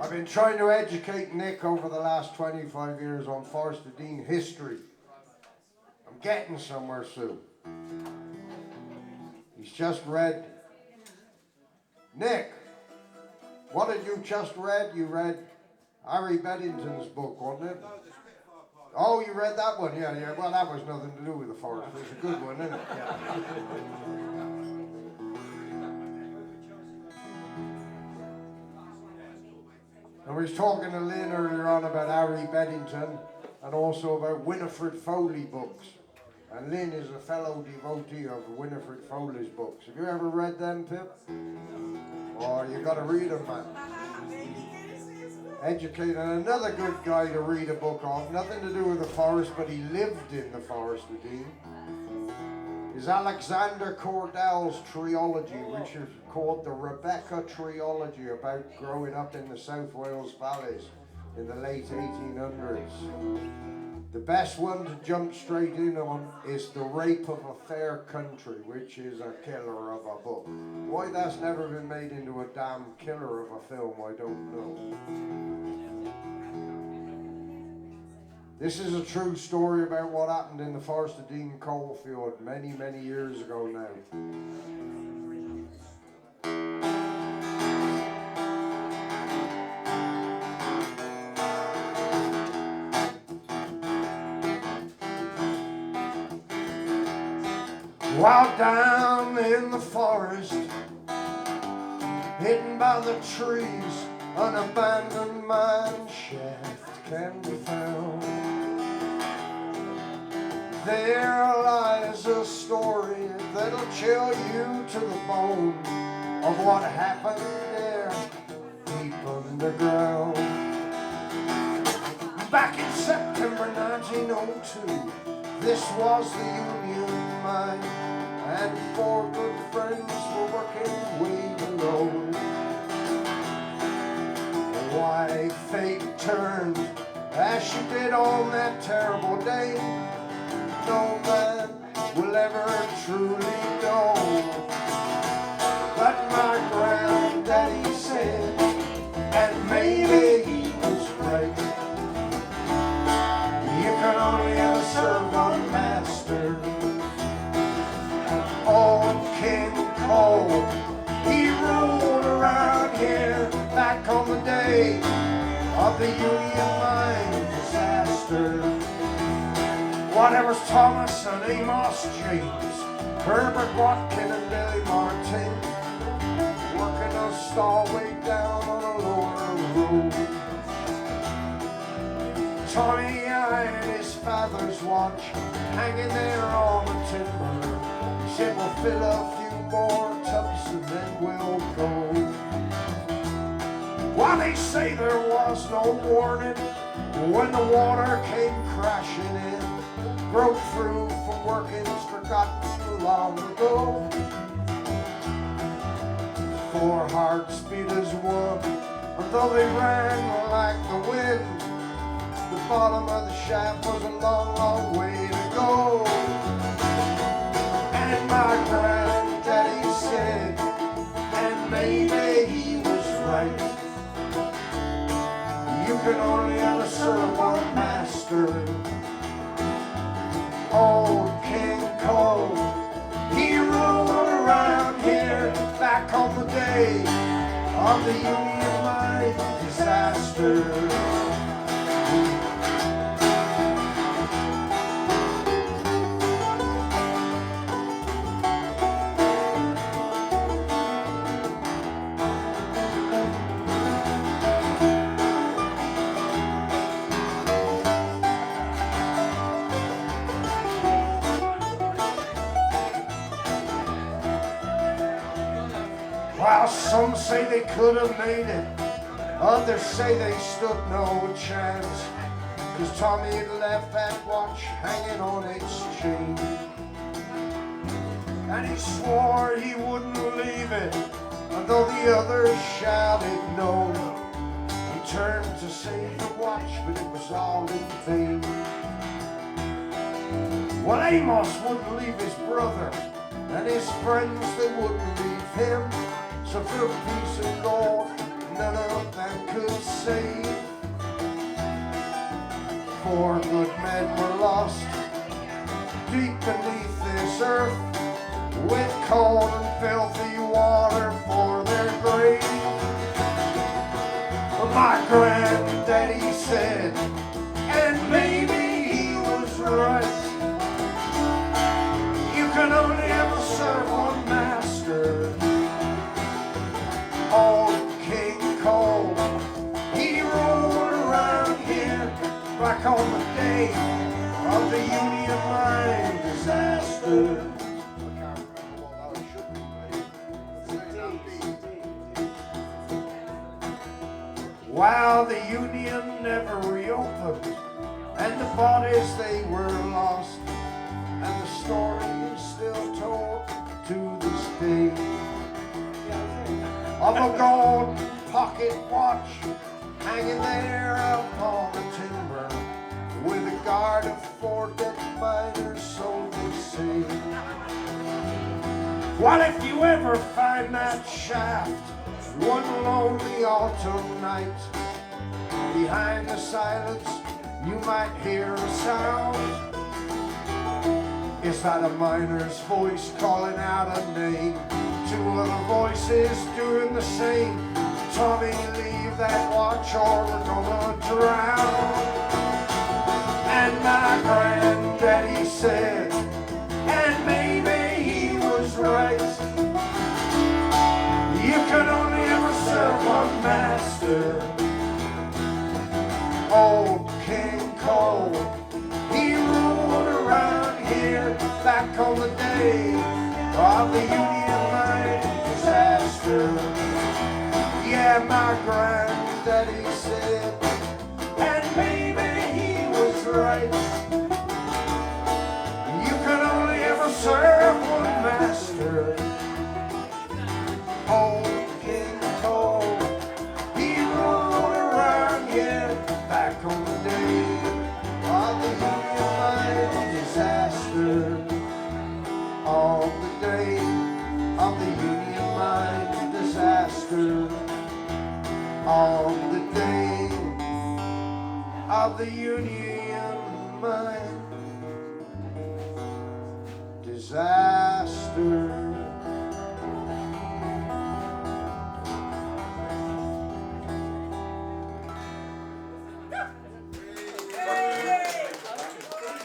I've been trying to educate Nick over the last 25 years on Forster Dean history. I'm getting somewhere soon. He's just read. Nick, what did you just read? You read Harry Beddington's book, wasn't it? Oh, you read that one? Yeah. Well, that was nothing to do with the forest. It's a good one, isn't it? Yeah. I was talking to Lynn earlier on about Harry Beddington and also about Winifred Foley books. And Lynn is a fellow devotee of Winifred Foley's books. Have you ever read them, Pip? Oh, you got to read them, man. Educate, and another good guy to read a book of, nothing to do with the forest, but he lived in the Forest of Dean, is Alexander Cordell's trilogy, which is called the Rebecca Trilogy, about growing up in the South Wales valleys in the late 1800s. The best one to jump straight in on is The Rape of a Fair Country, which is a killer of a book. Why that's never been made into a damn killer of a film, I don't know. This is a true story about what happened in the Forest of Dean coalfield many, many years ago now. While down in the forest, hidden by the trees, an abandoned mine shaft can be found. There lies a story that'll chill you to the bone of what happened there deep underground. Back in September 1902, this was the Union Mine, and four good friends were working way below. Why fate turned as she did on that terrible day, no man will ever truly know. But my granddaddy said, and maybe he was right, you can only ever serve one master. Old King Cole, he ruled around here back on the day of the Union Mine disaster. Whatever's Thomas and Amos James, Herbert Watkin and Billy Martin, working a stallway down on a lower road. Tommy eyed his father's watch hanging there on the timber. He said, we'll fill a few more tubs and then we'll go. Why, they say there was no warning when the water came crashing in. Broke through from workings forgotten long ago. Four hearts beat as one, and though they ran like the wind, the bottom of the shaft was a long, long way to go. And my granddaddy said, and maybe he was right, you can only ever serve one master. Old King Cole, he ruled around here back on the day of the Union Mine disaster. While some say they could have made it, others say they stood no chance, 'cause Tommy had left that watch hanging on its chain. And he swore he wouldn't leave it, and though the others shouted no, he turned to save the watch, but it was all in vain. Well, Amos wouldn't leave his brother, and his friends, they wouldn't leave him. So for a piece of gold, none of them could saved. 4 good men were lost deep beneath this earth, with cold and filthy water for their grave. My granddaddy said, and maybe he was right, you can only ever serve one master. Old King Cole, he rolled around here back on the day of the Union Mine disaster. While the Union never reopened, and the bodies they were lost, and the story is still told to this day of a gold pocket watch hanging there upon the timber, with a guard of 4 dead miners, so they say. Well, if you ever find that shaft one lonely autumn night, behind the silence you might hear a sound. Is that a miner's voice calling out a name? 2 other voices doing the same. Tommy, leave that watch or we're gonna drown. And my granddaddy said, and maybe he was right, you can only ever serve one master. Old King Cole, he ruled around here back on the day of the Union Mine disaster. Yeah, my granddaddy said, and maybe he was right, you can only ever serve one master. Old King Cole, he ruled around here back on the day of the Union Mine disaster. On the day of the Union Mine disaster. On the day of the Union Mine disaster.